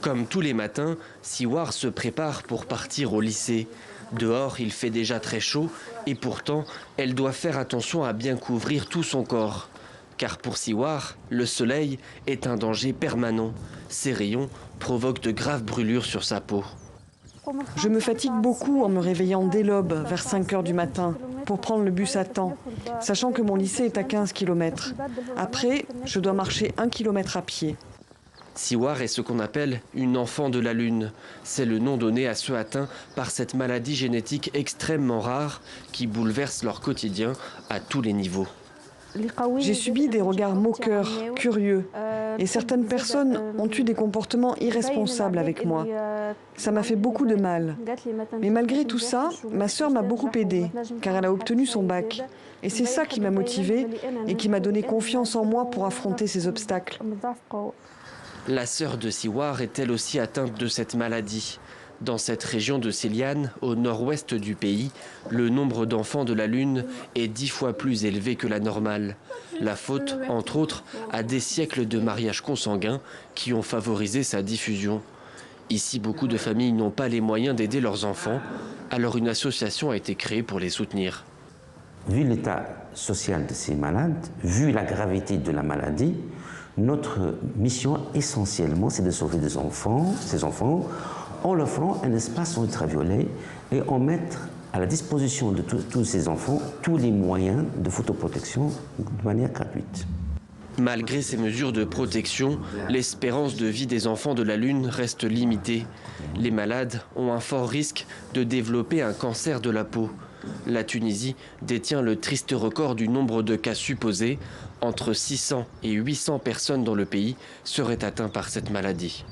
Comme tous les matins, Siwar se prépare pour partir au lycée. Dehors, il fait déjà très chaud et pourtant, elle doit faire attention à bien couvrir tout son corps. Car pour Siwar, le soleil est un danger permanent. Ses rayons provoquent de graves brûlures sur sa peau. Je me fatigue beaucoup en me réveillant dès l'aube, vers 5 heures du matin, pour prendre le bus à temps, sachant que mon lycée est à 15 km. Après, je dois marcher 1 km à pied. Siwar est ce qu'on appelle une enfant de la Lune. C'est le nom donné à ceux atteints par cette maladie génétique extrêmement rare qui bouleverse leur quotidien à tous les niveaux. J'ai subi des regards moqueurs, curieux, et certaines personnes ont eu des comportements irresponsables avec moi. Ça m'a fait beaucoup de mal. Mais malgré tout ça, ma sœur m'a beaucoup aidée, car elle a obtenu son bac. Et c'est ça qui m'a motivée et qui m'a donné confiance en moi pour affronter ces obstacles. La sœur de Siwar est elle aussi atteinte de cette maladie. Dans cette région de Séliane, au nord-ouest du pays, le nombre d'enfants de la Lune est 10 fois plus élevé que la normale. La faute, entre autres, à des siècles de mariages consanguins qui ont favorisé sa diffusion. Ici, beaucoup de familles n'ont pas les moyens d'aider leurs enfants, alors une association a été créée pour les soutenir. Vu l'état social de ces malades, vu la gravité de la maladie, notre mission essentiellement, c'est de sauver ces enfants, en leur offrant un espace ultraviolet et en mettre à la disposition de tous ces enfants tous les moyens de photoprotection de manière gratuite. Malgré ces mesures de protection, l'espérance de vie des enfants de la Lune reste limitée. Les malades ont un fort risque de développer un cancer de la peau. La Tunisie détient le triste record du nombre de cas supposés. Entre 600 et 800 personnes dans le pays seraient atteintes par cette maladie.